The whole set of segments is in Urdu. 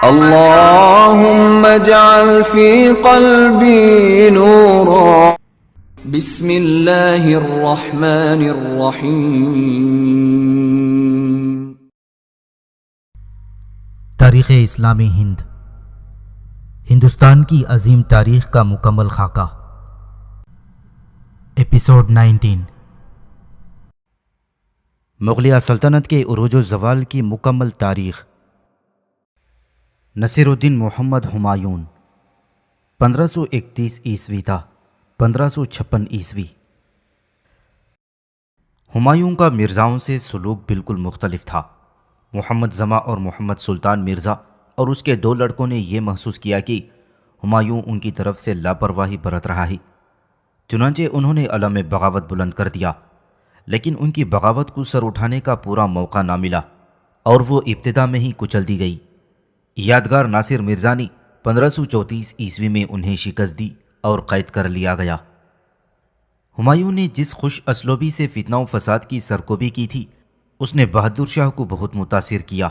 اللهم اجعل في قلبي نورا. بسم اللہ الرحمن الرحیم. تاریخ اسلامی ہند، ہندوستان کی عظیم تاریخ کا مکمل خاکہ. ایپیسوڈ 19. مغلیہ سلطنت کے عروج و زوال کی مکمل تاریخ. نصیر الدین محمد ہمایون 1531 عیسوی تا 1556 عیسوی. ہمایوں کا مرزاؤں سے سلوک بالکل مختلف تھا. محمد زماں اور محمد سلطان مرزا اور اس کے 2 لڑکوں نے یہ محسوس کیا کہ ہمایوں ان کی طرف سے لاپرواہی برت رہا ہے. چنانچہ انہوں نے علم بغاوت بلند کر دیا، لیکن ان کی بغاوت کو سر اٹھانے کا پورا موقع نہ ملا اور وہ ابتدا میں ہی کچل دی گئی. یادگار ناصر مرزا نے 1534 عیسوی میں انہیں شکست دی اور قید کر لیا گیا. ہمایوں نے جس خوش اسلوبی سے فتنہ و فساد کی سرکوبی کی تھی، اس نے بہادر شاہ کو بہت متاثر کیا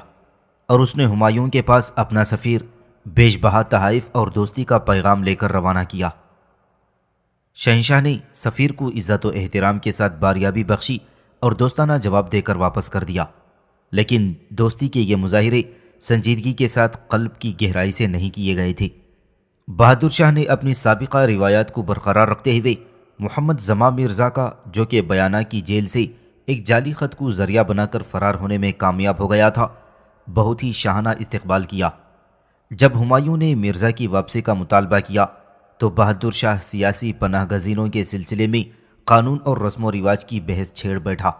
اور اس نے ہمایوں کے پاس اپنا سفیر بیش بہا تحائف اور دوستی کا پیغام لے کر روانہ کیا. شہنشاہ نے سفیر کو عزت و احترام کے ساتھ باریابی بخشی اور دوستانہ جواب دے کر واپس کر دیا، لیکن دوستی کے یہ مظاہرے سنجیدگی کے ساتھ قلب کی گہرائی سے نہیں کیے گئے تھے. بہادر شاہ نے اپنی سابقہ روایات کو برقرار رکھتے ہوئے محمد زماں مرزا کا، جو کہ بیانہ کی جیل سے ایک جعلی خط کو ذریعہ بنا کر فرار ہونے میں کامیاب ہو گیا تھا، بہت ہی شاہانہ استقبال کیا. جب ہمایوں نے مرزا کی واپسی کا مطالبہ کیا تو بہادر شاہ سیاسی پناہ گزینوں کے سلسلے میں قانون اور رسم و رواج کی بحث چھیڑ بیٹھا.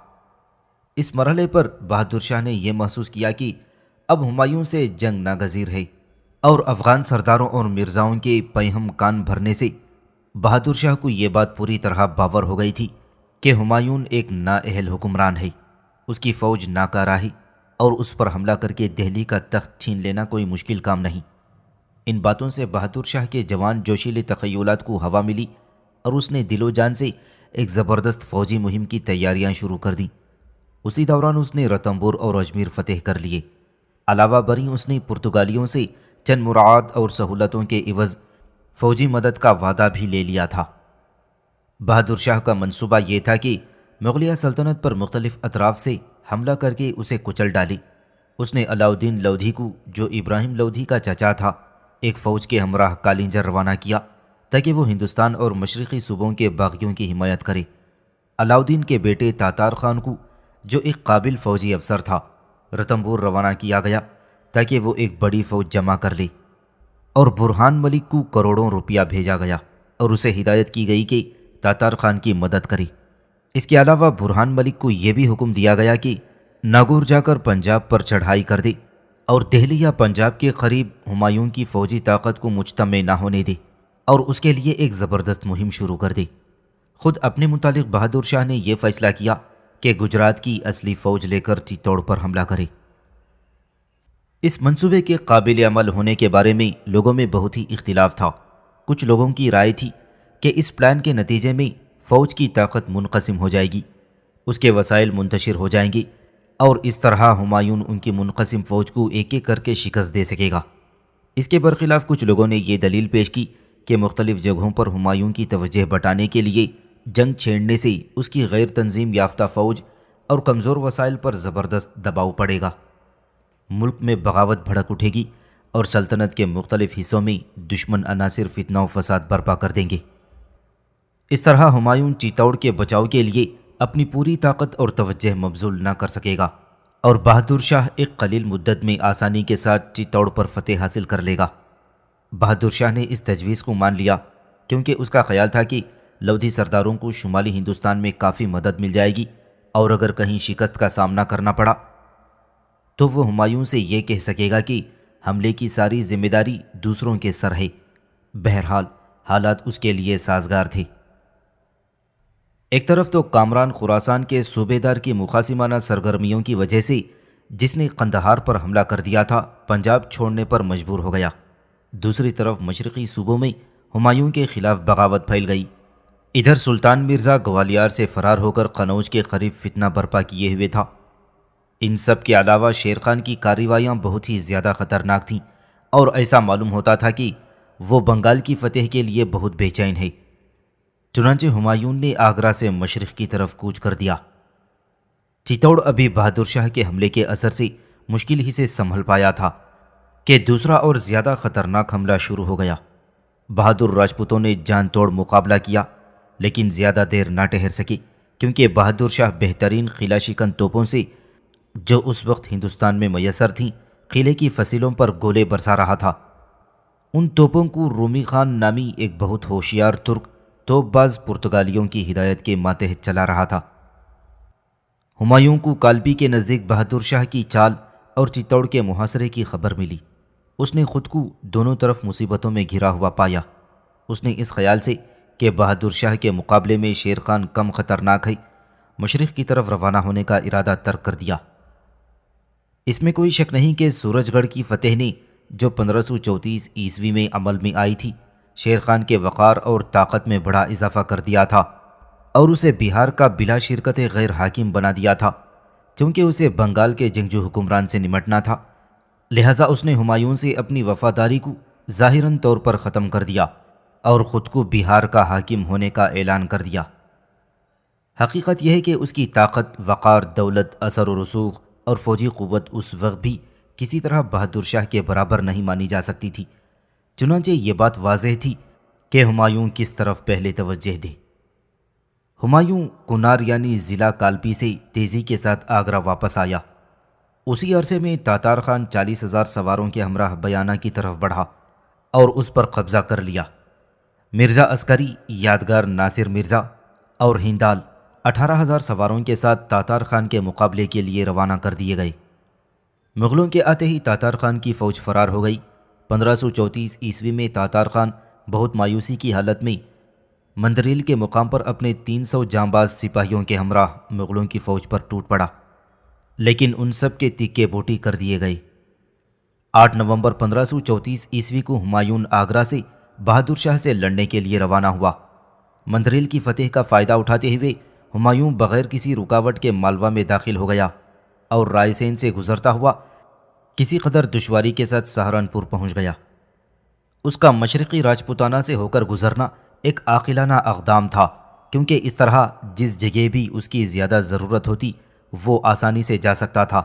اس مرحلے پر بہادر شاہ نے یہ محسوس کیا کہ اب ہمایوں سے جنگ ناگزیر ہے، اور افغان سرداروں اور مرزاؤں کے پیہم کان بھرنے سے بہادر شاہ کو یہ بات پوری طرح باور ہو گئی تھی کہ ہمایوں ایک نااہل حکمران ہے، اس کی فوج ناکارہ ہے اور اس پر حملہ کر کے دہلی کا تخت چھین لینا کوئی مشکل کام نہیں. ان باتوں سے بہادر شاہ کے جوان جوشیلے تخیلات کو ہوا ملی اور اس نے دل و جان سے ایک زبردست فوجی مہم کی تیاریاں شروع کر دیں. اسی دوران اس نے رتنبور اور اجمیر فتح کر لیے. علاوہ بری اس نے پرتگالیوں سے چند مراعات اور سہولتوں کے عوض فوجی مدد کا وعدہ بھی لے لیا تھا. بہادر شاہ کا منصوبہ یہ تھا کہ مغلیہ سلطنت پر مختلف اطراف سے حملہ کر کے اسے کچل ڈالے. اس نے علاؤالدین لودھی کو، جو ابراہیم لودھی کا چچا تھا، ایک فوج کے ہمراہ کالنجر روانہ کیا تاکہ وہ ہندوستان اور مشرقی صوبوں کے باغیوں کی حمایت کرے. علاؤالدین کے بیٹے تاتار خان کو، جو ایک قابل فوجی افسر تھا، رتنبور روانہ کیا گیا تاکہ وہ ایک بڑی فوج جمع کر لے، اور برہان ملک کو کروڑوں روپیہ بھیجا گیا اور اسے ہدایت کی گئی کہ تاتار خان کی مدد کرے. اس کے علاوہ برہان ملک کو یہ بھی حکم دیا گیا کہ ناگور جا کر پنجاب پر چڑھائی کر دے اور دہلی یا پنجاب کے قریب ہمایوں کی فوجی طاقت کو مجتمع نہ ہونے دے اور اس کے لیے ایک زبردست مہم شروع کر دے. خود اپنے متعلق بہادر شاہ نے یہ فیصلہ کیا کہ گجرات کی اصلی فوج لے کر چتوڑ پر حملہ کرے. اس منصوبے کے قابل عمل ہونے کے بارے میں لوگوں میں بہت ہی اختلاف تھا. کچھ لوگوں کی رائے تھی کہ اس پلان کے نتیجے میں فوج کی طاقت منقسم ہو جائے گی، اس کے وسائل منتشر ہو جائیں گے اور اس طرح ہمایوں ان کی منقسم فوج کو ایک ایک کر کے شکست دے سکے گا. اس کے برخلاف کچھ لوگوں نے یہ دلیل پیش کی کہ مختلف جگہوں پر ہمایوں کی توجہ بٹانے کے لیے جنگ چھیڑنے سے اس کی غیر تنظیم یافتہ فوج اور کمزور وسائل پر زبردست دباؤ پڑے گا، ملک میں بغاوت بھڑک اٹھے گی اور سلطنت کے مختلف حصوں میں دشمن عناصر فتنہ و فساد برپا کر دیں گے. اس طرح ہمایوں چتوڑ کے بچاؤ کے لیے اپنی پوری طاقت اور توجہ مبذول نہ کر سکے گا اور بہادر شاہ ایک قلیل مدت میں آسانی کے ساتھ چتوڑ پر فتح حاصل کر لے گا. بہادر شاہ نے اس تجویز کو مان لیا کیونکہ اس کا خیال تھا کہ لودھی سرداروں کو شمالی ہندوستان میں کافی مدد مل جائے گی اور اگر کہیں شکست کا سامنا کرنا پڑا تو وہ ہمایوں سے یہ کہہ سکے گا کہ حملے کی ساری ذمہ داری دوسروں کے سر ہے. بہرحال حالات اس کے لیے سازگار تھے. ایک طرف تو کامران خراسان کے صوبے دار کی مخاصمانہ سرگرمیوں کی وجہ سے، جس نے قندھار پر حملہ کر دیا تھا، پنجاب چھوڑنے پر مجبور ہو گیا. دوسری طرف مشرقی صوبوں میں ہمایوں کے خلاف بغاوت پھیل گئی. ادھر سلطان مرزا گوالیار سے فرار ہو کر قنوج کے قریب فتنہ برپا کیے ہوئے تھا. ان سب کے علاوہ شیر خان کی کارروائیاں بہت ہی زیادہ خطرناک تھیں اور ایسا معلوم ہوتا تھا کہ وہ بنگال کی فتح کے لیے بہت بے چین ہے۔ چنانچہ ہمایوں نے آگرہ سے مشرق کی طرف کوچ کر دیا۔ چتوڑ ابھی بہادر شاہ کے حملے کے اثر سے مشکل ہی سے سنبھل پایا تھا کہ دوسرا اور زیادہ خطرناک حملہ شروع ہو گیا۔ بہادر راجپوتوں نے جان توڑ مقابلہ کیا، لیکن زیادہ دیر نہ ٹھہر سکی، کیونکہ بہادر شاہ بہترین قلعہ شکن توپوں سے جو اس وقت ہندوستان میں میسر تھیں قلعے کی فصیلوں پر گولے برسا رہا تھا۔ ان توپوں کو رومی خان نامی ایک بہت ہوشیار ترک توپ باز پرتگالیوں کی ہدایت کے ماتحت چلا رہا تھا۔ ہمایوں کو کالپی کے نزدیک بہادر شاہ کی چال اور چتوڑ کے محاصرے کی خبر ملی۔ اس نے خود کو دونوں طرف مصیبتوں میں گھرا ہوا پایا۔ اس نے اس خیال سے کہ بہادر شاہ کے مقابلے میں شیر خان کم خطرناک ہے، مشرق کی طرف روانہ ہونے کا ارادہ ترک کر دیا۔ اس میں کوئی شک نہیں کہ سورج گڑھ کی فتح نے جو 1534 عیسوی میں عمل میں آئی تھی، شیر خان کے وقار اور طاقت میں بڑا اضافہ کر دیا تھا اور اسے بہار کا بلا شرکت غیر حاکم بنا دیا تھا۔ چونکہ اسے بنگال کے جنگجو حکمران سے نمٹنا تھا، لہٰذا اس نے ہمایوں سے اپنی وفاداری کو ظاہراً طور پر ختم کر دیا اور خود کو بہار کا حاکم ہونے کا اعلان کر دیا۔ حقیقت یہ ہے کہ اس کی طاقت، وقار، دولت، اثر و رسوخ اور فوجی قوت اس وقت بھی کسی طرح بہادر شاہ کے برابر نہیں مانی جا سکتی تھی۔ چنانچہ یہ بات واضح تھی کہ ہمایوں کس طرف پہلے توجہ دے۔ ہمایوں کنار یعنی ضلع کالپی سے تیزی کے ساتھ آگرہ واپس آیا۔ اسی عرصے میں تاتار خان 40,000 سواروں کے ہمراہ بیانہ کی طرف بڑھا اور اس پر قبضہ کر لیا۔ مرزا عسکری، یادگار ناصر مرزا اور ہندال 18,000 سواروں کے ساتھ تاتار خان کے مقابلے کے لیے روانہ کر دیے گئے۔ مغلوں کے آتے ہی تاتار خان کی فوج فرار ہو گئی۔ 1534 عیسوی میں تاتار خان بہت مایوسی کی حالت میں مندریل کے مقام پر اپنے 300 جانباز سپاہیوں کے ہمراہ مغلوں کی فوج پر ٹوٹ پڑا، لیکن ان سب کے تکے بوٹی کر دیے گئے۔ 8 نومبر 1534 عیسوی کو ہمایوں آگرہ سے بہادر شاہ سے لڑنے کے لیے روانہ ہوا۔ مندریل کی فتح کا فائدہ اٹھاتے ہوئے ہمایوں بغیر کسی رکاوٹ کے مالوا میں داخل ہو گیا اور رائے سین سے گزرتا ہوا کسی قدر دشواری کے ساتھ سہارنپور پہنچ گیا۔ اس کا مشرقی راجپوتانہ سے ہو کر گزرنا ایک عاقلانہ اقدام تھا، کیونکہ اس طرح جس جگہ بھی اس کی زیادہ ضرورت ہوتی وہ آسانی سے جا سکتا تھا۔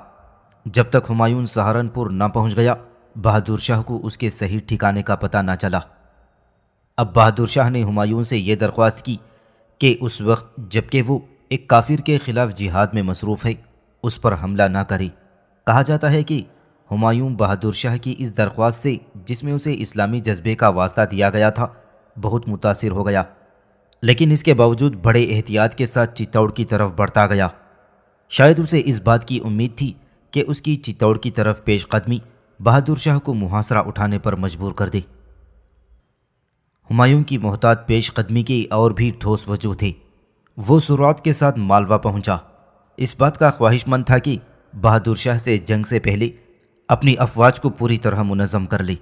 جب تک ہمایوں سہارنپور نہ پہنچ گیا، بہادر شاہ کو اس کے صحیح ٹھکانے کا پتہ نہ چلا۔ اب بہادر شاہ نے ہمایوں سے یہ درخواست کی کہ اس وقت جبکہ وہ ایک کافر کے خلاف جہاد میں مصروف ہے، اس پر حملہ نہ کرے۔ کہا جاتا ہے کہ ہمایوں بہادر شاہ کی اس درخواست سے، جس میں اسے اسلامی جذبے کا واسطہ دیا گیا تھا، بہت متاثر ہو گیا، لیکن اس کے باوجود بڑے احتیاط کے ساتھ چتوڑ کی طرف بڑھتا گیا۔ شاید اسے اس بات کی امید تھی کہ اس کی چتوڑ کی طرف پیش قدمی بہادر شاہ کو محاصرہ اٹھانے پر مجبور کر دے۔ ہمایوں کی محتاط پیش قدمی کے اور بھی ٹھوس وجوہ تھے۔ وہ سرعت کے ساتھ مالوا پہنچا، اس بات کا خواہش مند تھا کہ بہادر شاہ سے جنگ سے پہلے اپنی افواج کو پوری طرح منظم کر لے۔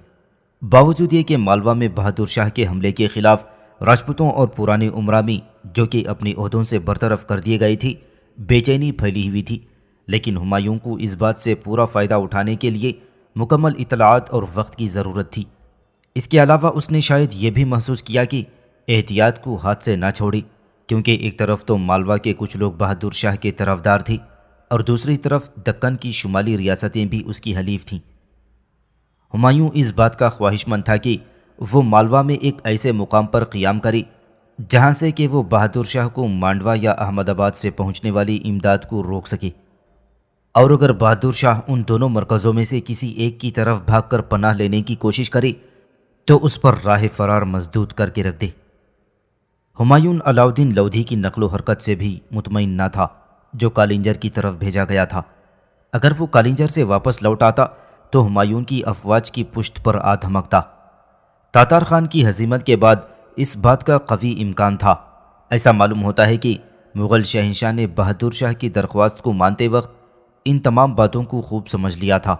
باوجود یہ کہ مالوا میں بہادر شاہ کے حملے کے خلاف راجپوتوں اور پرانے امراء میں، جو کہ اپنی عہدوں سے برطرف کر دیے گئے تھے، بے چینی پھیلی ہوئی تھی، لیکن ہمایوں کو اس بات سے پورا فائدہ اٹھانے کے لیے مکمل اطلاعات اور وقت کی ضرورت تھی۔ اس کے علاوہ اس نے شاید یہ بھی محسوس کیا کہ احتیاط کو ہاتھ سے نہ چھوڑے، کیونکہ ایک طرف تو مالوا کے کچھ لوگ بہادر شاہ کے طرفدار تھے اور دوسری طرف دکن کی شمالی ریاستیں بھی اس کی حلیف تھیں۔ ہمایوں اس بات کا خواہش مند تھا کہ وہ مالوا میں ایک ایسے مقام پر قیام کرے جہاں سے کہ وہ بہادر شاہ کو مانڈوا یا احمد آباد سے پہنچنے والی امداد کو روک سکے، اور اگر بہادر شاہ ان دونوں مرکزوں میں سے کسی ایک کی طرف بھاگ کر پناہ لینے کی کوشش کرے تو اس پر راہ فرار مسدود کر کے رکھ دے۔ ہمایوں علاؤدین لودھی کی نقل و حرکت سے بھی مطمئن نہ تھا، جو کالنجر کی طرف بھیجا گیا تھا۔ اگر وہ کالنجر سے واپس لوٹ آتا تو ہمایوں کی افواج کی پشت پر آ دھمکتا۔ تاتار خان کی ہزیمت کے بعد اس بات کا قوی امکان تھا۔ ایسا معلوم ہوتا ہے کہ مغل شہنشاہ نے بہادر شاہ کی درخواست کو مانتے وقت ان تمام باتوں کو خوب سمجھ لیا تھا،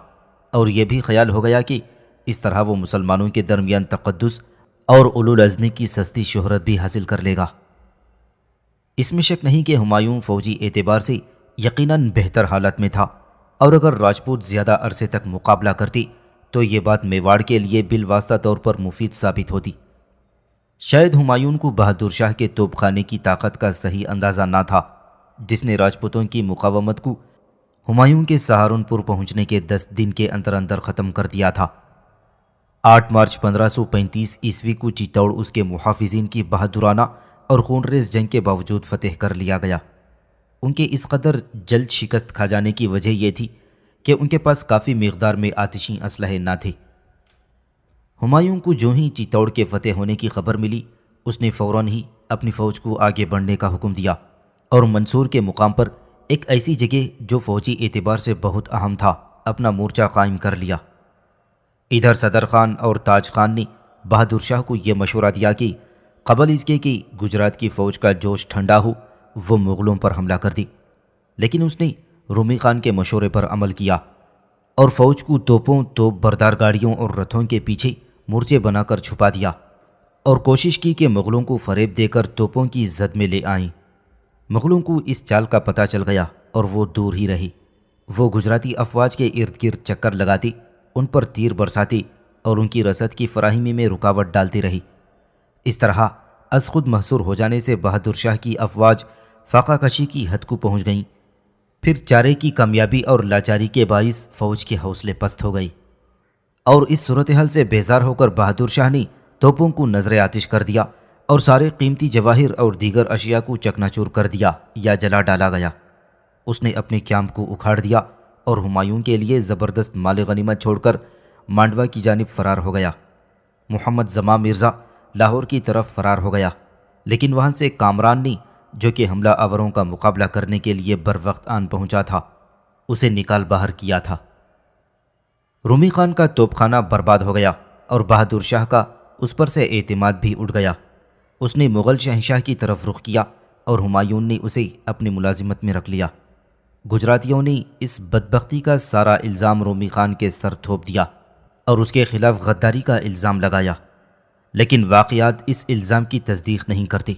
اور یہ بھی خیال ہو گیا کہ اس طرح وہ مسلمانوں کے درمیان تقدس اور اولو العزمی کی سستی شہرت بھی حاصل کر لے گا۔ اس میں شک نہیں کہ ہمایوں فوجی اعتبار سے یقیناً بہتر حالت میں تھا، اور اگر راجپوت زیادہ عرصے تک مقابلہ کرتے تو یہ بات میواڑ کے لیے بالواسطہ طور پر مفید ثابت ہوتی۔ شاید ہمایوں کو بہادر شاہ کے توپ خانے کی طاقت کا صحیح اندازہ نہ تھا، جس نے راجپوتوں کی مقاومت کو ہمایوں کے سہارنپور پہنچنے کے 10 دن کے اندر اندر ختم کر دیا تھا۔ 8 مارچ 1535 عیسوی کو چتوڑ اس کے محافظین کی بہادرانہ اور خونریز جنگ کے باوجود فتح کر لیا گیا۔ ان کے اس قدر جلد شکست کھا جانے کی وجہ یہ تھی کہ ان کے پاس کافی مقدار میں آتشی اسلحے نہ تھے۔ ہمایوں کو جو ہی چتوڑ کے فتح ہونے کی خبر ملی، اس نے فوراً ہی اپنی فوج کو آگے بڑھنے کا حکم دیا اور منصور کے مقام پر ایک ایسی جگہ جو فوجی اعتبار سے بہت اہم تھا اپنا مورچہ قائم کر لیا۔ ادھر صدر خان اور تاج خان نے بہادر شاہ کو یہ مشورہ دیا کہ قبل اس کے کہ گجرات کی فوج کا جوش ٹھنڈا ہو وہ مغلوں پر حملہ کر دی، لیکن اس نے رومی خان کے مشورے پر عمل کیا اور فوج کو توپوں، توپ بردار گاڑیوں اور رتھوں کے پیچھے مورچے بنا کر چھپا دیا اور کوشش کی کہ مغلوں کو فریب دے کر توپوں کی زد میں لے آئیں۔ مغلوں کو اس چال کا پتہ چل گیا اور وہ دور ہی رہے۔ وہ گجراتی افواج کے ارد گرد چکر لگاتے، ان پر تیر برساتے اور ان کی رسد کی فراہمی میں رکاوٹ ڈالتے رہے۔ اس طرح از خود محصور ہو جانے سے بہادر شاہ کی افواج فاقہ کشی کی حد کو پہنچ گئیں۔ پھر چارے کی کامیابی اور لاچاری کے باعث فوج کے حوصلے پست ہو گئے اور اس صورتحال سے بیزار ہو کر بہادر شاہ نے توپوں کو نظر آتش کر دیا اور سارے قیمتی جواہر اور دیگر اشیاء کو چکنا چور کر دیا یا جلا ڈالا گیا۔ اس نے اپنے کیمپ کو اکھاڑ دیا اور ہمایوں کے لیے زبردست مال غنیمت چھوڑ کر مانڈوا کی جانب فرار ہو گیا۔ محمد زماں مرزا لاہور کی طرف فرار ہو گیا، لیکن وہاں سے کامران نے، جو کہ حملہ آوروں کا مقابلہ کرنے کے لیے بروقت آن پہنچا تھا، اسے نکال باہر کیا تھا۔ رومی خان کا توپ خانہ برباد ہو گیا اور بہادر شاہ کا اس پر سے اعتماد بھی اٹھ گیا۔ اس نے مغل شہنشاہ کی طرف رخ کیا اور ہمایوں نے اسے اپنی ملازمت میں رکھ لیا۔ گجراتیوں نے اس بدبختی کا سارا الزام رومی خان کے سر تھوپ دیا اور اس کے خلاف غداری کا الزام لگایا، لیکن واقعات اس الزام کی تصدیق نہیں کرتے۔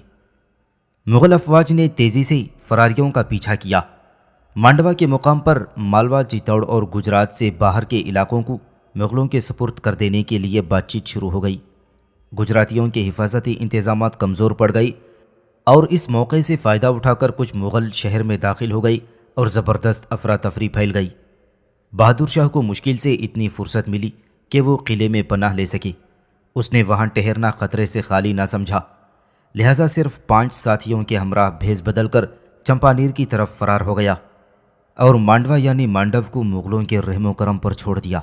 مغل افواج نے تیزی سے فراریوں کا پیچھا کیا۔ مانڈوا کے مقام پر مالوا، چتوڑ اور گجرات سے باہر کے علاقوں کو مغلوں کے سپرد کر دینے کے لیے بات چیت شروع ہو گئی۔ گجراتیوں کے حفاظتی انتظامات کمزور پڑ گئے اور اس موقع سے فائدہ اٹھا کر کچھ مغل شہر میں داخل ہو گئی اور زبردست افراتفری پھیل گئی۔ بہادر شاہ کو مشکل سے اتنی فرصت ملی کہ وہ قلعے میں پناہ لے سکے۔ اس نے وہاں ٹھہرنا خطرے سے خالی نہ سمجھا، لہٰذا صرف 5 ساتھیوں کے ہمراہ بھیس بدل کر چمپانیر کی طرف فرار ہو گیا اور مانڈوا یعنی مانڈو کو مغلوں کے رحم و کرم پر چھوڑ دیا۔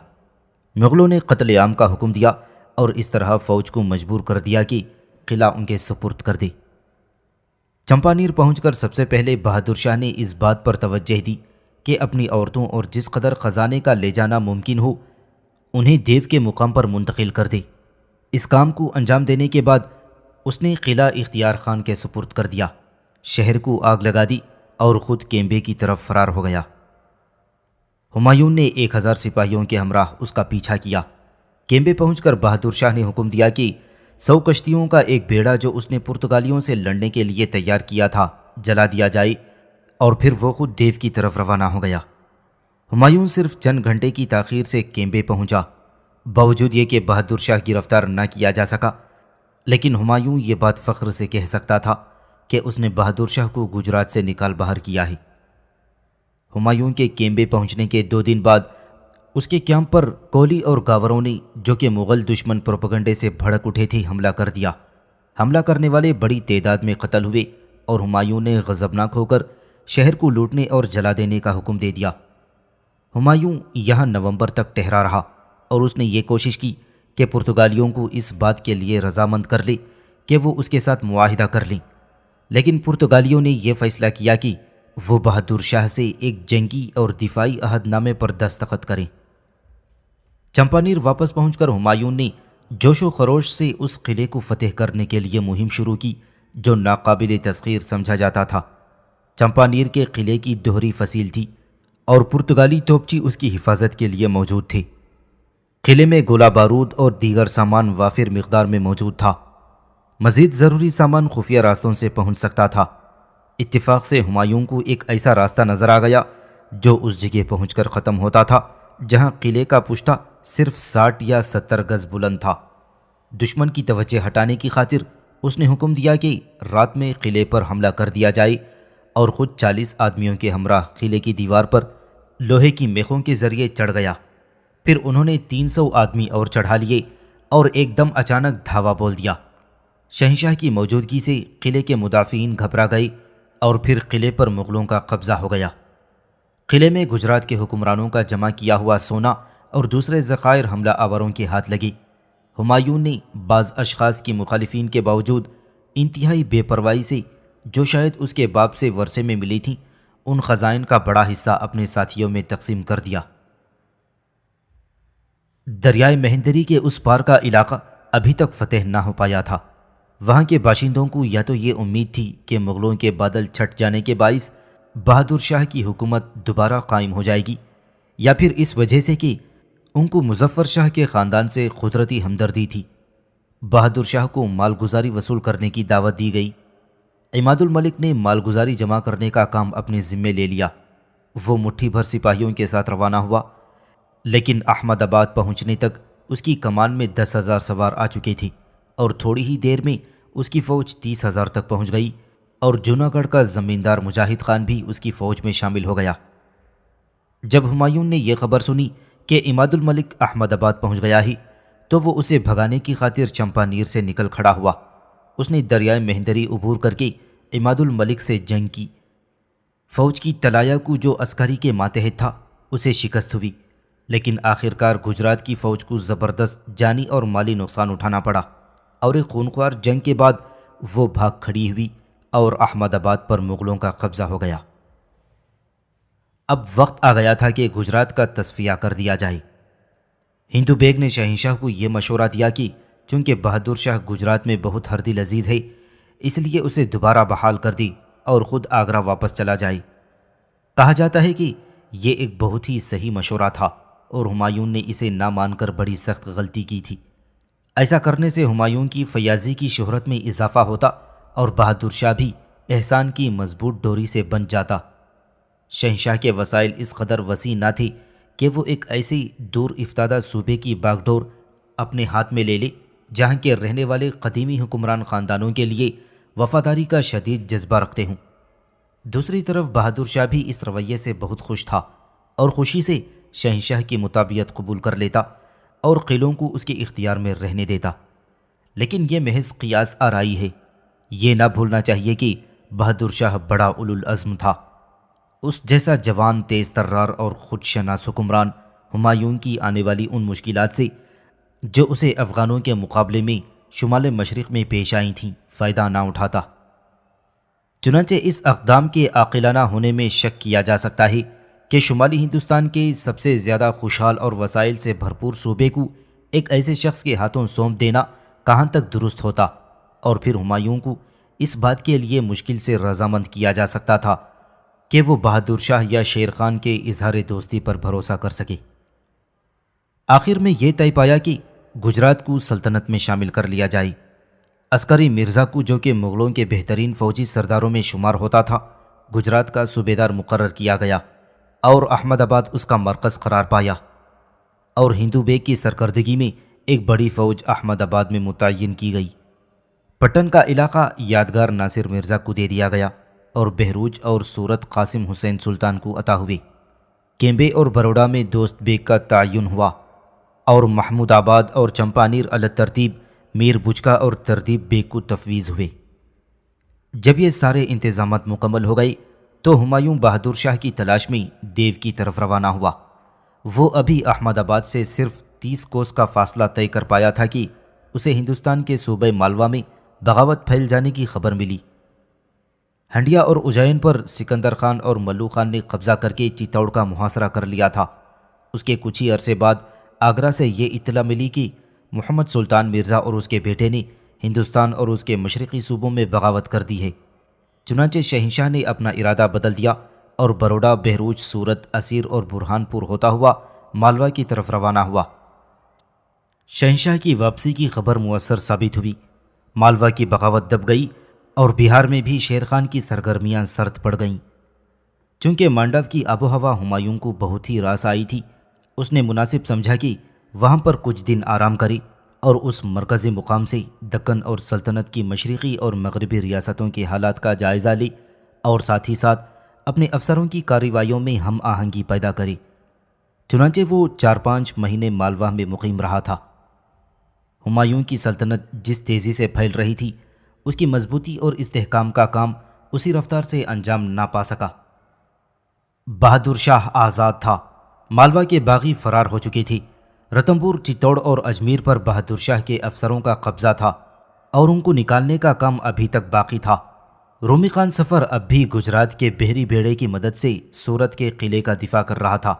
مغلوں نے قتل عام کا حکم دیا اور اس طرح فوج کو مجبور کر دیا کہ قلعہ ان کے سپرد کر دے۔ چمپانیر پہنچ کر سب سے پہلے بہادر شاہ نے اس بات پر توجہ دی کہ اپنی عورتوں اور جس قدر خزانے کا لے جانا ممکن ہو انہیں دیو کے مقام پر منتقل کر دے۔ اس کام کو انجام دینے کے بعد اس نے قلعہ اختیار خان کے سپرد کر دیا، شہر کو آگ لگا دی اور خود کیمبے کی طرف فرار ہو گیا۔ ہمایوں نے 1000 سپاہیوں کے ہمراہ اس کا پیچھا کیا۔ کیمبے پہنچ کر بہادر شاہ نے حکم دیا کہ 100 کشتیوں کا ایک بیڑا جو اس نے پرتگالیوں سے لڑنے کے لیے تیار کیا تھا جلا دیا جائے، اور پھر وہ خود دیو کی طرف روانہ ہو گیا۔ ہمایوں صرف چند گھنٹے کی تاخیر سے کیمبے پہنچا۔ باوجود یہ کہ بہادر شاہ گرفتار نہ کیا جا سکا، لیکن ہمایوں یہ بات فخر سے کہہ سکتا تھا کہ اس نے بہادر شاہ کو گجرات سے نکال باہر کیا ہے۔ ہمایوں کے کیمبے پہنچنے کے 2 دن بعد اس کے کیمپ پر کولی اور گاوروں نے، جو کہ مغل دشمن پروپیگنڈے سے بھڑک اٹھے تھے، حملہ کر دیا۔ حملہ کرنے والے بڑی تعداد میں قتل ہوئے اور ہمایوں نے غضبناک ہو کر شہر کو لوٹنے اور جلا دینے کا حکم دے دیا۔ ہمایوں یہاں نومبر تک ٹھہرا رہا اور اس نے یہ کوشش کی کہ پرتگالیوں کو اس بات کے لیے رضامند کر لے کہ وہ اس کے ساتھ معاہدہ کر لیں، لیکن پرتگالیوں نے یہ فیصلہ کیا کہ وہ بہادر شاہ سے ایک جنگی اور دفاعی عہد نامے پر دستخط کریں۔ چمپانیر واپس پہنچ کر ہمایوں نے جوش و خروش سے اس قلعے کو فتح کرنے کے لیے مہم شروع کی جو ناقابل تسخیر سمجھا جاتا تھا۔ چمپانیر کے قلعے کی دوہری فصیل تھی اور پرتگالی توپچی اس کی حفاظت کے لیے موجود تھے۔ قلعے میں گولہ بارود اور دیگر سامان وافر مقدار میں موجود تھا۔ مزید ضروری سامان خفیہ راستوں سے پہنچ سکتا تھا۔ اتفاق سے ہمایوں کو ایک ایسا راستہ نظر آ گیا جو اس جگہ پہنچ کر ختم ہوتا تھا جہاں قلعے کا پشتہ صرف 60 یا 70 گز بلند تھا۔ دشمن کی توجہ ہٹانے کی خاطر اس نے حکم دیا کہ رات میں قلعے پر حملہ کر دیا جائے، اور خود 40 آدمیوں کے ہمراہ قلعے کی دیوار پر لوہے کی میخوں کے ذریعے چڑھ گیا۔ پھر انہوں نے 300 آدمی اور چڑھا لیے اور ایک دم اچانک دھاوا بول دیا۔ شہنشاہ کی موجودگی سے قلعے کے مدافعین گھبرا گئے اور پھر قلعے پر مغلوں کا قبضہ ہو گیا۔ قلعے میں گجرات کے حکمرانوں کا جمع کیا ہوا سونا اور دوسرے ذخائر حملہ آوروں کے ہاتھ لگے۔ ہمایوں نے بعض اشخاص کی مخالفین کے باوجود انتہائی بے پرواہی سے، جو شاید اس کے باپ سے ورثے میں ملی تھیں، ان خزائن کا بڑا حصہ اپنے ساتھیوں میں تقسیم کر دیا۔ دریائے مہندری کے اس پار کا علاقہ ابھی تک فتح نہ ہو پایا تھا۔ وہاں کے باشندوں کو یا تو یہ امید تھی کہ مغلوں کے بادل چھٹ جانے کے باعث بہادر شاہ کی حکومت دوبارہ قائم ہو جائے گی، یا پھر اس وجہ سے کہ ان کو مظفر شاہ کے خاندان سے قدرتی ہمدردی تھی۔ بہادر شاہ کو مالگزاری وصول کرنے کی دعوت دی گئی۔ عماد الملک نے مالگزاری جمع کرنے کا کام اپنے ذمے لے لیا۔ وہ مٹھی بھر سپاہیوں کے ساتھ روانہ ہوا، لیکن احمد آباد پہنچنے تک اس کی کمان میں 10,000 سوار آ چکے تھے، اور تھوڑی ہی دیر میں اس کی فوج 30,000 تک پہنچ گئی، اور جوناگڑھ گڑھ کا زمیندار مجاہد خان بھی اس کی فوج میں شامل ہو گیا۔ جب ہمایوں نے یہ خبر سنی کہ عماد الملک احمد آباد پہنچ گیا ہی، تو وہ اسے بھگانے کی خاطر چمپانیر سے نکل کھڑا ہوا۔ اس نے دریائے مہندری عبور کر کے عماد الملک سے جنگ کی۔ فوج کی طلایہ کو جو عسکری کے ماتحت تھا، اسے شکست ہوئی، لیکن آخرکار گجرات کی فوج کو زبردست جانی اور مالی نقصان اٹھانا پڑا، اور ایک خونخوار جنگ کے بعد وہ بھاگ کھڑی ہوئی اور احمد آباد پر مغلوں کا قبضہ ہو گیا۔ اب وقت آ گیا تھا کہ گجرات کا تصفیہ کر دیا جائے۔ ہندو بیگ نے شہنشاہ کو یہ مشورہ دیا کہ چونکہ بہادر شاہ گجرات میں بہت ہردل عزیز ہے، اس لیے اسے دوبارہ بحال کر دی اور خود آگرہ واپس چلا جائے۔ کہا جاتا ہے کہ یہ ایک بہت ہی صحیح مشورہ تھا، اور ہمایوں نے اسے نہ مان کر بڑی سخت غلطی کی تھی۔ ایسا کرنے سے ہمایوں کی فیاضی کی شہرت میں اضافہ ہوتا، اور بہادر شاہ بھی احسان کی مضبوط ڈوری سے بندھ جاتا۔ شہنشاہ کے وسائل اس قدر وسیع نہ تھے کہ وہ ایک ایسی دور افتادہ صوبے کی باغ ڈور اپنے ہاتھ میں لے لے جہاں کے رہنے والے قدیمی حکمران خاندانوں کے لیے وفاداری کا شدید جذبہ رکھتے ہوں۔ دوسری طرف بہادر شاہ بھی اس رویے سے بہت خوش تھا، اور خوشی سے شہنشاہ کی مطابعت قبول کر لیتا اور قلعوں کو اس کے اختیار میں رہنے دیتا۔ لیکن یہ محض قیاس آرائی ہے۔ یہ نہ بھولنا چاہیے کہ بہادر شاہ بڑا اولو العزم تھا۔ اس جیسا جوان، تیز ترار اور خود شناس حکمران ہمایوں کی آنے والی ان مشکلات سے جو اسے افغانوں کے مقابلے میں شمال مشرق میں پیش آئی تھیں فائدہ نہ اٹھاتا۔ چنانچہ اس اقدام کے عاقلانہ ہونے میں شک کیا جا سکتا ہے کہ شمالی ہندوستان کے سب سے زیادہ خوشحال اور وسائل سے بھرپور صوبے کو ایک ایسے شخص کے ہاتھوں سونپ دینا کہاں تک درست ہوتا، اور پھر ہمایوں کو اس بات کے لیے مشکل سے رضامند کیا جا سکتا تھا کہ وہ بہادر شاہ یا شیر خان کے اظہار دوستی پر بھروسہ کر سکے۔ آخر میں یہ طے پایا کہ گجرات کو سلطنت میں شامل کر لیا جائے۔ عسکری مرزا کو، جو کہ مغلوں کے بہترین فوجی سرداروں میں شمار ہوتا تھا، گجرات کا صوبیدار مقرر کیا گیا، اور احمد آباد اس کا مرکز قرار پایا، اور ہندو بیگ کی سرکردگی میں ایک بڑی فوج احمد آباد میں متعین کی گئی۔ پٹن کا علاقہ یادگار ناصر مرزا کو دے دیا گیا، اور بہروج اور سورت قاسم حسین سلطان کو عطا ہوئے۔ کیمبے اور بروڈا میں دوست بیگ کا تعین ہوا، اور محمود آباد اور چمپانیر علی ترتیب میر بچکا اور تردیب بیگ کو تفویض ہوئے۔ جب یہ سارے انتظامات مکمل ہو گئے تو ہمایوں بہادر شاہ کی تلاش میں دیو کی طرف روانہ ہوا۔ وہ ابھی احمد آباد سے صرف 30 کوس کا فاصلہ طے کر پایا تھا کہ اسے ہندوستان کے صوبہ مالوا میں بغاوت پھیل جانے کی خبر ملی۔ ہنڈیا اور اجین پر سکندر خان اور ملو خان نے قبضہ کر کے چتوڑ کا محاصرہ کر لیا تھا۔ اس کے کچھ ہی عرصے بعد آگرہ سے یہ اطلاع ملی کہ محمد سلطان مرزا اور اس کے بیٹے نے ہندوستان اور اس کے مشرقی صوبوں میں بغاوت کر دی ہے۔ چنانچہ شہنشاہ نے اپنا ارادہ بدل دیا اور بروڈا، بہروج، سورت، اسیر اور برہان پور ہوتا ہوا مالوا کی طرف روانہ ہوا۔ شہنشاہ کی واپسی کی خبر مؤثر ثابت ہوئی۔ مالوا کی بغاوت دب گئی، اور بہار میں بھی شیر خان کی سرگرمیاں سرد پڑ گئیں۔ چونکہ مانڈو کی آب و ہوا ہمایوں کو بہت ہی راس آئی تھی، اس نے مناسب سمجھا کہ وہاں پر کچھ دن آرام کرے اور اس مرکزی مقام سے دکن اور سلطنت کی مشرقی اور مغربی ریاستوں کے حالات کا جائزہ لے اور ساتھ ہی ساتھ اپنے افسروں کی کارروائیوں میں ہم آہنگی پیدا کرے۔ چنانچہ وہ 4-5 مہینے مالوہ میں مقیم رہا تھا۔ ہمایوں کی سلطنت جس تیزی سے پھیل رہی تھی، اس کی مضبوطی اور استحکام کا کام اسی رفتار سے انجام نہ پا سکا۔ بہادر شاہ آزاد تھا، مالوہ کے باغی فرار ہو چکے تھے، رتنپور، چتوڑ اور اجمیر پر بہادر شاہ کے افسروں کا قبضہ تھا اور ان کو نکالنے کا کام ابھی تک باقی تھا۔ رومی خان سفر اب بھی گجرات کے بحری بیڑے کی مدد سے سورت کے قلعے کا دفاع کر رہا تھا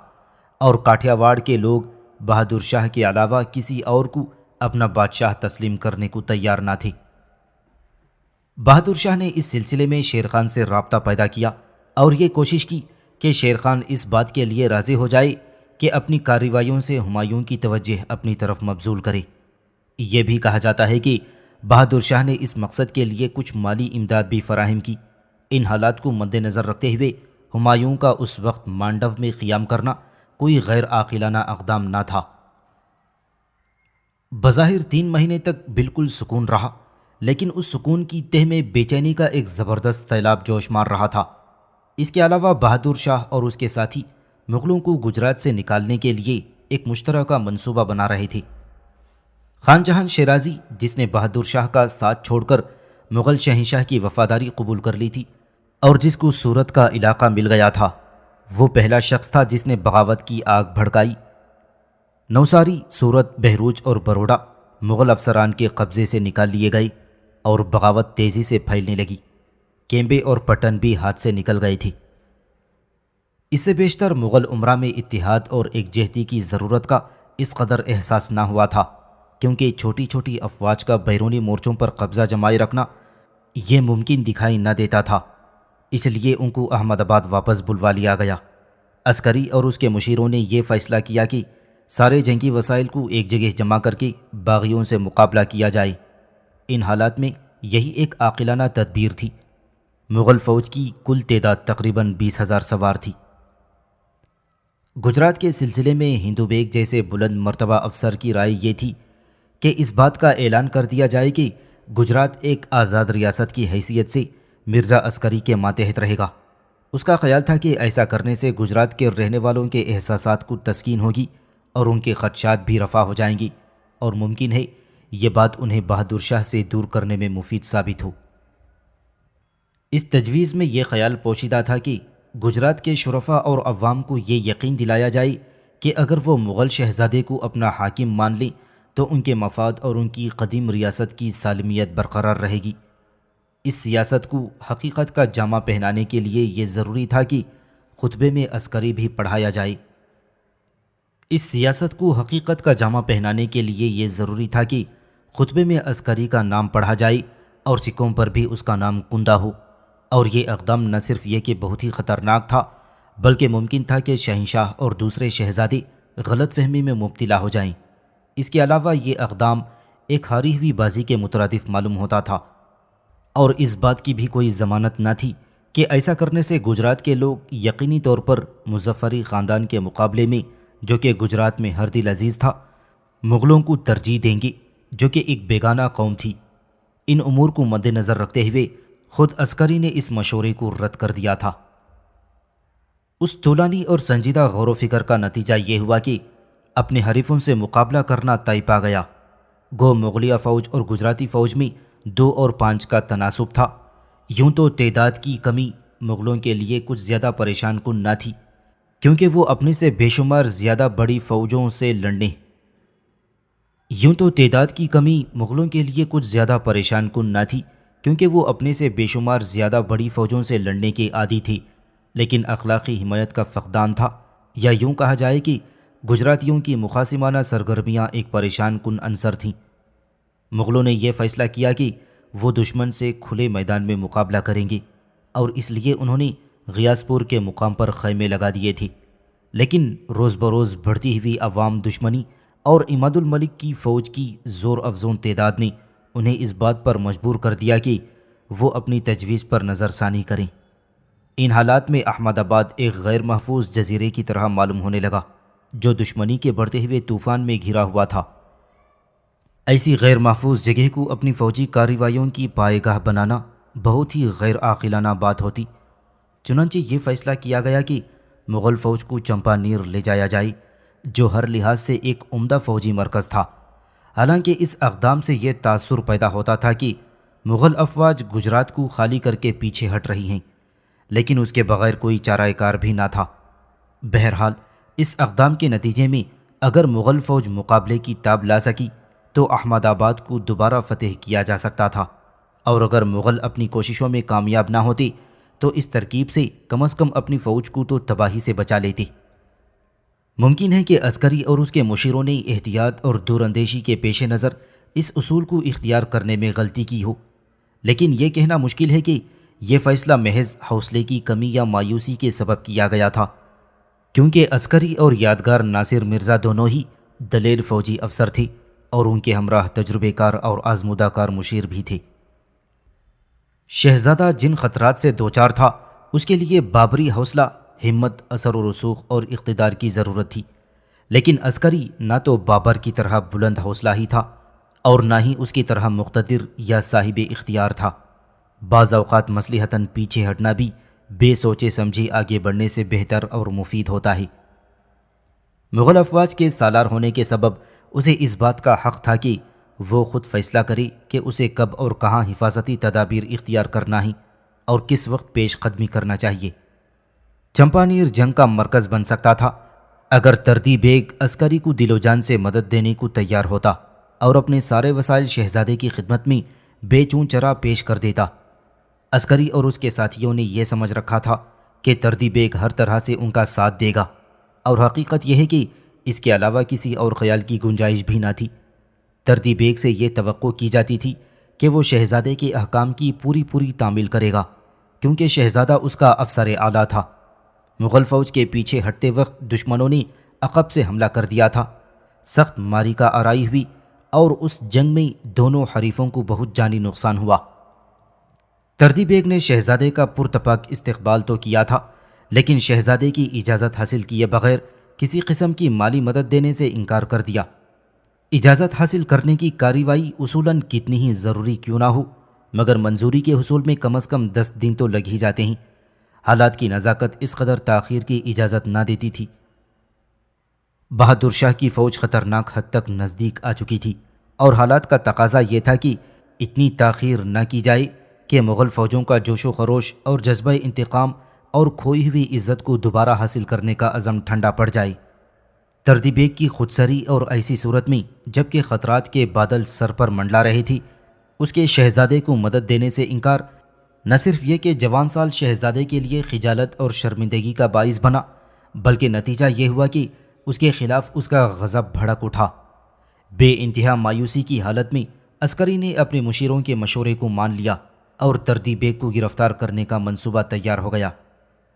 اور کاٹھیا واڑ کے لوگ بہادر شاہ کے علاوہ کسی اور کو اپنا بادشاہ تسلیم کرنے کو تیار نہ تھے۔ بہادر شاہ نے اس سلسلے میں شیر خان سے رابطہ پیدا کیا اور یہ کوشش کی کہ شیر خان اس بات کے لیے راضی ہو جائے کہ اپنی کارروائیوں سے ہمایوں کی توجہ اپنی طرف مبذول کرے۔ یہ بھی کہا جاتا ہے کہ بہادر شاہ نے اس مقصد کے لیے کچھ مالی امداد بھی فراہم کی۔ ان حالات کو مد نظر رکھتے ہوئے ہمایوں کا اس وقت مانڈو میں قیام کرنا کوئی غیر عاقلانہ اقدام نہ تھا۔ بظاہر 3 مہینے تک بالکل سکون رہا، لیکن اس سکون کی تہ میں بے چینی کا ایک زبردست سیلاب جوش مار رہا تھا۔ اس کے علاوہ بہادر شاہ اور اس کے ساتھی مغلوں کو گجرات سے نکالنے کے لیے ایک مشترکہ منصوبہ بنا رہے تھے۔ خان جہان شیرازی، جس نے بہادر شاہ کا ساتھ چھوڑ کر مغل شہنشاہ کی وفاداری قبول کر لی تھی اور جس کو سورت کا علاقہ مل گیا تھا، وہ پہلا شخص تھا جس نے بغاوت کی آگ بھڑکائی۔ نوساری، سورت، بہروچ اور بروڈا مغل افسران کے قبضے سے نکال لیے گئے اور بغاوت تیزی سے پھیلنے لگی۔ کیمبے اور پٹن بھی ہاتھ سے نکل گئے تھے۔ اس سے بیشتر مغل امراء میں اتحاد اور یکجہتی کی ضرورت کا اس قدر احساس نہ ہوا تھا، کیونکہ چھوٹی چھوٹی افواج کا بیرونی مورچوں پر قبضہ جمائے رکھنا یہ ممکن دکھائی نہ دیتا تھا۔ اس لیے ان کو احمد آباد واپس بلوا لیا گیا۔ عسکری اور اس کے مشیروں نے یہ فیصلہ کیا کہ سارے جنگی وسائل کو ایک جگہ جمع کر کے باغیوں سے مقابلہ کیا جائے۔ ان حالات میں یہی ایک عاقلانہ تدبیر تھی۔ مغل فوج کی کل تعداد تقریباً 20,000 سوار تھی۔ گجرات کے سلسلے میں ہندو بیگ جیسے بلند مرتبہ افسر کی رائے یہ تھی کہ اس بات کا اعلان کر دیا جائے کہ گجرات ایک آزاد ریاست کی حیثیت سے مرزا عسکری کے ماتحت رہے گا۔ اس کا خیال تھا کہ ایسا کرنے سے گجرات کے رہنے والوں کے احساسات کو تسکین ہوگی اور ان کے خدشات بھی رفع ہو جائیں گی، اور ممکن ہے یہ بات انہیں بہادر شاہ سے دور کرنے میں مفید ثابت ہو۔ اس تجویز میں یہ خیال پوشیدہ تھا کہ گجرات کے شرفاء اور عوام کو یہ یقین دلایا جائے کہ اگر وہ مغل شہزادے کو اپنا حاکم مان لیں تو ان کے مفاد اور ان کی قدیم ریاست کی سالمیت برقرار رہے گی۔ اس سیاست کو حقیقت کا جامہ پہنانے کے لیے یہ ضروری تھا کہ خطبے میں عسکری بھی پڑھایا جائے۔ اس سیاست کو حقیقت کا جامہ پہنانے کے لیے یہ ضروری تھا کہ خطبے میں عسکری کا نام پڑھا جائے اور سکوں پر بھی اس کا نام کندہ ہو، اور یہ اقدام نہ صرف یہ کہ بہت ہی خطرناک تھا، بلکہ ممکن تھا کہ شہنشاہ اور دوسرے شہزادے غلط فہمی میں مبتلا ہو جائیں۔ اس کے علاوہ یہ اقدام ایک ہاری ہوئی بازی کے مترادف معلوم ہوتا تھا، اور اس بات کی بھی کوئی ضمانت نہ تھی کہ ایسا کرنے سے گجرات کے لوگ یقینی طور پر مظفری خاندان کے مقابلے میں، جو کہ گجرات میں ہر دل عزیز تھا، مغلوں کو ترجیح دیں گے، جو کہ ایک بیگانہ قوم تھی۔ ان امور کو مد نظر رکھتے ہوئے خود عسکری نے اس مشورے کو رد کر دیا تھا۔ اس طولانی اور سنجیدہ غور و فکر کا نتیجہ یہ ہوا کہ اپنے حریفوں سے مقابلہ کرنا طے پا گیا۔ گو مغلیہ فوج اور گجراتی فوج میں 2 اور 5 کا تناسب تھا۔ یوں تو تعداد کی کمی مغلوں کے لیے کچھ زیادہ پریشان کن نہ تھی، کیونکہ وہ اپنے سے بے شمار زیادہ بڑی فوجوں سے لڑنے کے عادی تھی، لیکن اخلاقی حمایت کا فقدان تھا، یا یوں کہا جائے کہ گجراتیوں کی مخاصمانہ سرگرمیاں ایک پریشان کن عنصر تھیں۔ مغلوں نے یہ فیصلہ کیا کہ وہ دشمن سے کھلے میدان میں مقابلہ کریں گے، اور اس لیے انہوں نے غیاث پور کے مقام پر خیمے لگا دیے تھے۔ لیکن روز بروز بڑھتی ہوئی عوام دشمنی اور اماد الملک کی فوج کی زور افزون تعداد نے انہیں اس بات پر مجبور کر دیا کہ وہ اپنی تجویز پر نظر ثانی کریں۔ ان حالات میں احمد آباد ایک غیر محفوظ جزیرے کی طرح معلوم ہونے لگا۔ جو دشمنی کے بڑھتے ہوئے طوفان میں گھرا ہوا تھا۔ ایسی غیر محفوظ جگہ کو اپنی فوجی کارروائیوں کی پائے گاہ بنانا بہت ہی غیر عاقلانہ بات ہوتی۔ چنانچہ یہ فیصلہ کیا گیا کہ مغل فوج کو چمپانیر لے جایا جائے، جو ہر لحاظ سے ایک عمدہ فوجی مرکز تھا۔ حالانکہ اس اقدام سے یہ تاثر پیدا ہوتا تھا کہ مغل افواج گجرات کو خالی کر کے پیچھے ہٹ رہی ہیں، لیکن اس کے بغیر کوئی چارہ کار بھی نہ تھا۔ بہرحال اس اقدام کے نتیجے میں اگر مغل فوج مقابلے کی تاب لا سکی تو احمد آباد کو دوبارہ فتح کیا جا سکتا تھا، اور اگر مغل اپنی کوششوں میں کامیاب نہ ہوتے تو اس ترکیب سے کم از کم اپنی فوج کو تو تباہی سے بچا لیتے۔ ممکن ہے کہ عسکری اور اس کے مشیروں نے احتیاط اور دور اندیشی کے پیش نظر اس اصول کو اختیار کرنے میں غلطی کی ہو، لیکن یہ کہنا مشکل ہے کہ یہ فیصلہ محض حوصلے کی کمی یا مایوسی کے سبب کیا گیا تھا، کیونکہ عسکری اور یادگار ناصر مرزا دونوں ہی دلیر فوجی افسر تھے اور ان کے ہمراہ تجربے کار اور آزمودہ کار مشیر بھی تھے۔ شہزادہ جن خطرات سے دوچار تھا اس کے لیے بابری حوصلہ، ہمت، اثر و رسوخ اور اقتدار کی ضرورت تھی، لیکن عسکری نہ تو بابر کی طرح بلند حوصلہ ہی تھا اور نہ ہی اس کی طرح مقتدر یا صاحب اختیار تھا۔ بعض اوقات مصلحتاً پیچھے ہٹنا بھی بے سوچے سمجھے آگے بڑھنے سے بہتر اور مفید ہوتا ہے۔ مغل افواج کے سالار ہونے کے سبب اسے اس بات کا حق تھا کہ وہ خود فیصلہ کرے کہ اسے کب اور کہاں حفاظتی تدابیر اختیار کرنا ہے اور کس وقت پیش قدمی کرنا چاہیے۔ چمپانیر جنگ کا مرکز بن سکتا تھا اگر تردی بیگ عسکری کو دل و جان سے مدد دینے کو تیار ہوتا اور اپنے سارے وسائل شہزادے کی خدمت میں بے چون چرا پیش کر دیتا۔ عسکری اور اس کے ساتھیوں نے یہ سمجھ رکھا تھا کہ تردی بیگ ہر طرح سے ان کا ساتھ دے گا، اور حقیقت یہ ہے کہ اس کے علاوہ کسی اور خیال کی گنجائش بھی نہ تھی۔ تردی بیگ سے یہ توقع کی جاتی تھی کہ وہ شہزادے کے احکام کی پوری تعمیل کرے گا، کیونکہ شہزادہ اس کا افسر اعلیٰ تھا۔ مغل فوج کے پیچھے ہٹتے وقت دشمنوں نے عقب سے حملہ کر دیا تھا، سخت ماری کا آرائی ہوئی اور اس جنگ میں دونوں حریفوں کو بہت جانی نقصان ہوا۔ تردی بیگ نے شہزادے کا پرتپاک استقبال تو کیا تھا، لیکن شہزادے کی اجازت حاصل کیے بغیر کسی قسم کی مالی مدد دینے سے انکار کر دیا۔ اجازت حاصل کرنے کی کارروائی اصولاً کتنی ہی ضروری کیوں نہ ہو، مگر منظوری کے حصول میں کم از کم 10 دن تو لگ ہی جاتے ہیں۔ حالات کی نزاکت اس قدر تاخیر کی اجازت نہ دیتی تھی۔ بہادر شاہ کی فوج خطرناک حد تک نزدیک آ چکی تھی، اور حالات کا تقاضا یہ تھا کہ اتنی تاخیر نہ کی جائے کہ مغل فوجوں کا جوش و خروش اور جذبہ انتقام اور کھوئی ہوئی عزت کو دوبارہ حاصل کرنے کا عزم ٹھنڈا پڑ جائے۔ تردی بیگ کی خودسری اور ایسی صورت میں جب کہ خطرات کے بادل سر پر منڈلا رہے تھی، اس کے شہزادے کو مدد دینے سے انکار نہ صرف یہ کہ جوان سال شہزادے کے لیے خجالت اور شرمندگی کا باعث بنا، بلکہ نتیجہ یہ ہوا کہ اس کے خلاف اس کا غضب بھڑک اٹھا۔ بے انتہا مایوسی کی حالت میں عسکری نے اپنے مشیروں کے مشورے کو مان لیا اور تردی بیگ کو گرفتار کرنے کا منصوبہ تیار ہو گیا،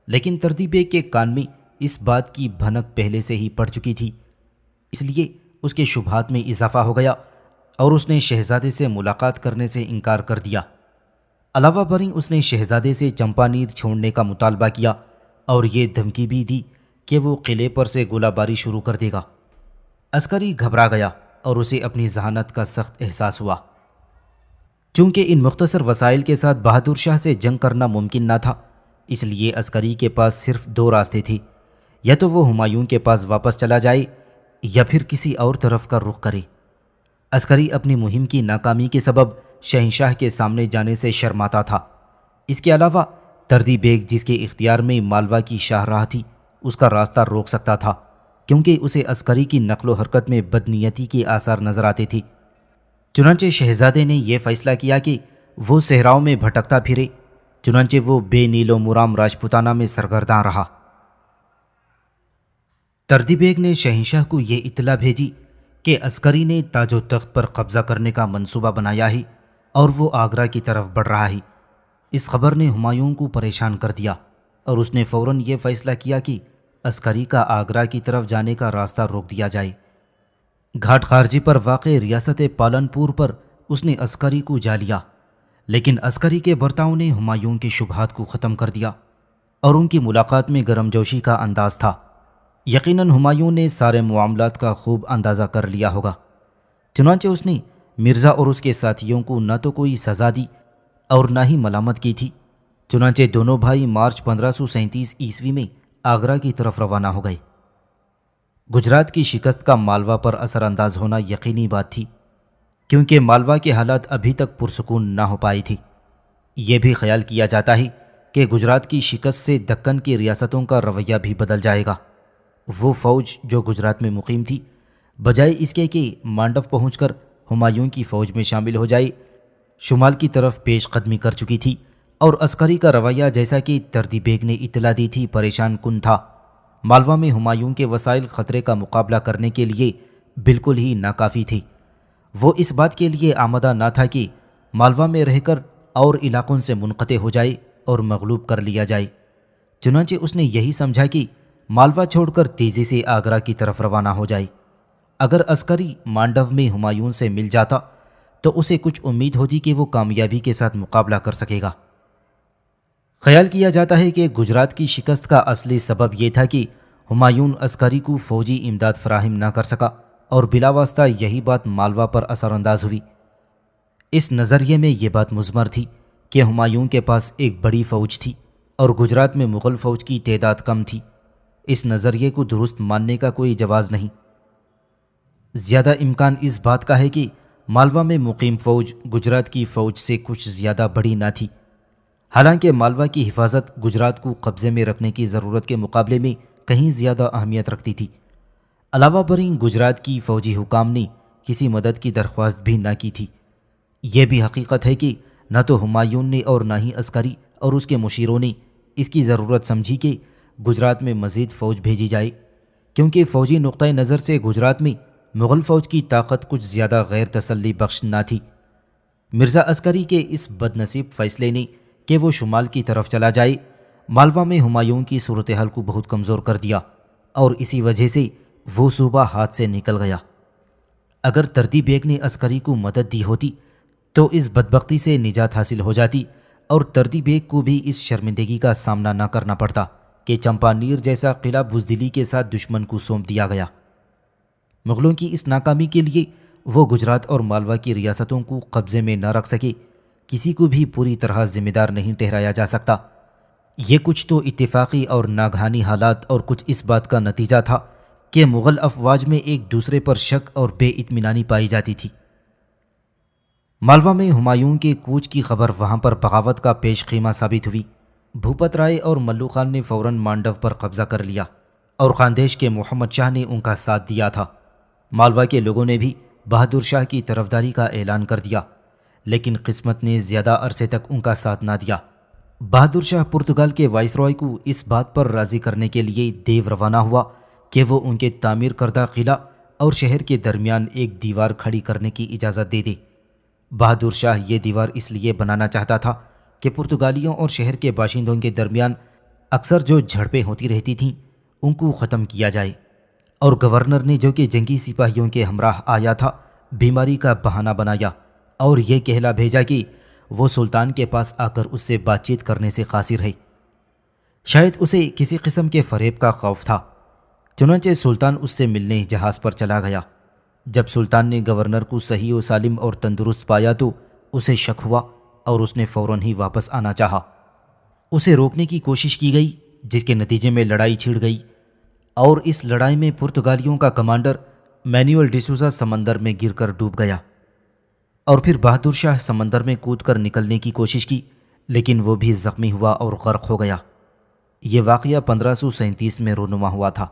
لیکن تردی بیگ کے کان میں اس بات کی بھنک پہلے سے ہی پڑ چکی تھی، اس لیے اس کے شبہات میں اضافہ ہو گیا اور اس نے شہزادے سے ملاقات کرنے سے انکار کر دیا۔ علاوہ بریں اس نے شہزادے سے چمپانیر چھوڑنے کا مطالبہ کیا اور یہ دھمکی بھی دی کہ وہ قلعے پر سے گولہ باری شروع کر دے گا۔ عسکری گھبرا گیا اور اسے اپنی ذہانت کا سخت احساس ہوا۔ چونکہ ان مختصر وسائل کے ساتھ بہادر شاہ سے جنگ کرنا ممکن نہ تھا، اس لیے عسکری کے پاس صرف 2 راستے تھے، یا تو وہ ہمایوں کے پاس واپس چلا جائے یا پھر کسی اور طرف کا رخ کرے۔ عسکری اپنی مہم کی ناکامی کے سبب شہنشاہ کے سامنے جانے سے شرماتا تھا۔ اس کے علاوہ تردی بیگ جس کے اختیار میں مالوا کی شاہراہ تھی اس کا راستہ روک سکتا تھا، کیونکہ اسے عسکری کی نقل و حرکت میں بدنیتی کے آثار نظر آتے تھے۔ چنانچہ شہزادے نے یہ فیصلہ کیا کہ وہ صحراؤں میں بھٹکتا پھرے، چنانچہ وہ بے نیل و مرام راجپوتانہ میں سرگرداں رہا۔ تردی بیگ نے شہنشاہ کو یہ اطلاع بھیجی کہ عسکری نے تاج و تخت پر قبضہ کرنے کا منصوبہ بنایا ہے اور وہ آگرہ کی طرف بڑھ رہا ہے۔ اس خبر نے ہمایوں کو پریشان کر دیا اور اس نے فوراً یہ فیصلہ کیا کہ عسکری کا آگرہ کی طرف جانے کا راستہ روک دیا جائے۔ گھاٹ خارجی پر واقع ریاست پالن پور پر اس نے عسکری کو جا لیا، لیکن عسکری کے برتاؤ نے ہمایوں کے شبہات کو ختم کر دیا اور ان کی ملاقات میں گرم جوشی کا انداز تھا۔ یقیناً ہمایوں نے سارے معاملات کا خوب اندازہ کر لیا ہوگا، چنانچہ اس نے مرزا اور اس کے ساتھیوں کو نہ تو کوئی سزا دی اور نہ ہی ملامت کی تھی۔ چنانچہ دونوں بھائی مارچ 1537 عیسوی میں آگرہ کی طرف روانہ ہو گئے۔ گجرات کی شکست کا مالوا پر اثر انداز ہونا یقینی بات تھی، کیونکہ مالوا کے حالات ابھی تک پرسکون نہ ہو پائی تھی۔ یہ بھی خیال کیا جاتا ہے کہ گجرات کی شکست سے دکن کی ریاستوں کا رویہ بھی بدل جائے گا۔ وہ فوج جو گجرات میں مقیم تھی، بجائے اس کے کہ مانڈو پہنچ کر ہمایوں کی فوج میں شامل ہو جائے، شمال کی طرف پیش قدمی کر چکی تھی، اور عسکری کا رویہ جیسا کہ تردی بیگ نے اطلاع دی تھی پریشان کن تھا۔ مالوا میں ہمایوں کے وسائل خطرے کا مقابلہ کرنے کے لیے بالکل ہی ناکافی تھی۔ وہ اس بات کے لیے آمادہ نہ تھا کہ مالوا میں رہ کر اور علاقوں سے منقطع ہو جائے اور مغلوب کر لیا جائے۔ چنانچہ اس نے یہی سمجھا کہ مالوا چھوڑ کر تیزی سے آگرہ کی طرف روانہ ہو جائے۔ اگر عسکری مانڈو میں ہمایوں سے مل جاتا تو اسے کچھ امید ہوتی کہ وہ کامیابی کے ساتھ مقابلہ کر سکے گا۔ خیال کیا جاتا ہے کہ گجرات کی شکست کا اصلی سبب یہ تھا کہ ہمایوں عسکری کو فوجی امداد فراہم نہ کر سکا، اور بلا واسطہ یہی بات مالوا پر اثر انداز ہوئی۔ اس نظریے میں یہ بات مضمر تھی کہ ہمایوں کے پاس ایک بڑی فوج تھی اور گجرات میں مغل فوج کی تعداد کم تھی۔ اس نظریے کو درست ماننے کا کوئی جواز نہیں۔ زیادہ امکان اس بات کا ہے کہ مالوا میں مقیم فوج گجرات کی فوج سے کچھ زیادہ بڑی نہ تھی، حالانکہ مالوا کی حفاظت گجرات کو قبضے میں رکھنے کی ضرورت کے مقابلے میں کہیں زیادہ اہمیت رکھتی تھی۔ علاوہ بریں گجرات کی فوجی حکام نے کسی مدد کی درخواست بھی نہ کی تھی۔ یہ بھی حقیقت ہے کہ نہ تو ہمایوں نے اور نہ ہی عسکری اور اس کے مشیروں نے اس کی ضرورت سمجھی کہ گجرات میں مزید فوج بھیجی جائے، کیونکہ فوجی نقطۂ نظر سے گجرات میں مغل فوج کی طاقت کچھ زیادہ غیر تسلی بخش نہ تھی۔ مرزا عسکری کے اس بد نصیب فیصلے نے کہ وہ شمال کی طرف چلا جائے، مالوا میں ہمایوں کی صورتحال کو بہت کمزور کر دیا، اور اسی وجہ سے وہ صوبہ ہاتھ سے نکل گیا۔ اگر تردی بیگ نے عسکری کو مدد دی ہوتی تو اس بدبختی سے نجات حاصل ہو جاتی، اور تردی بیگ کو بھی اس شرمندگی کا سامنا نہ کرنا پڑتا کہ چمپانیر جیسا قلعہ بزدلی کے ساتھ دشمن کو سونپ دیا گیا۔ مغلوں کی اس ناکامی کے لیے وہ گجرات اور مالوا کی ریاستوں کو قبضے میں نہ رکھ سکے، کسی کو بھی پوری طرح ذمہ دار نہیں ٹھہرایا جا سکتا۔ یہ کچھ تو اتفاقی اور ناگہانی حالات اور کچھ اس بات کا نتیجہ تھا کہ مغل افواج میں ایک دوسرے پر شک اور بے اطمینانی پائی جاتی تھی۔ مالوا میں ہمایوں کے کوچ کی خبر وہاں پر بغاوت کا پیش خیمہ ثابت ہوئی۔ بھوپت رائے اور ملو خان نے فوراً مانڈو پر قبضہ کر لیا، اور خاندیش کے محمد شاہ نے ان کا ساتھ دیا تھا۔ مالوا کے لوگوں نے بھی بہادر شاہ کی طرفداری کا اعلان کر دیا، لیکن قسمت نے زیادہ عرصے تک ان کا ساتھ نہ دیا۔ بہادر شاہ پرتگال کے وائسرائے کو اس بات پر راضی کرنے کے لیے دیو روانہ ہوا کہ وہ ان کے تعمیر کردہ قلعہ اور شہر کے درمیان ایک دیوار کھڑی کرنے کی اجازت دے دے۔ بہادر شاہ یہ دیوار اس لیے بنانا چاہتا تھا کہ پرتگالیوں اور شہر کے باشندوں کے درمیان اکثر جو جھڑپیں ہوتی رہتی تھیں ان کو ختم کیا جائے، اور گورنر نے جو کہ جنگی سپاہیوں کے ہمراہ آیا تھا بیماری کا بہانہ بنایا اور یہ کہلا بھیجا کہ وہ سلطان کے پاس آ کر اس سے بات چیت کرنے سے قاصر ہے۔ شاید اسے کسی قسم کے فریب کا خوف تھا، چنانچہ سلطان اس سے ملنے جہاز پر چلا گیا۔ جب سلطان نے گورنر کو صحیح و سالم اور تندرست پایا تو اسے شک ہوا اور اس نے فوراً ہی واپس آنا چاہا۔ اسے روکنے کی کوشش کی گئی، جس کے نتیجے میں لڑائی چھڑ گئی، اور اس لڑائی میں پرتگالیوں کا کمانڈر مینوئل ڈسوزا سمندر میں گر کر ڈوب گیا، اور پھر بہادر شاہ سمندر میں کود کر نکلنے کی کوشش کی، لیکن وہ بھی زخمی ہوا اور غرق ہو گیا۔ یہ واقعہ 1537 میں رونما ہوا تھا۔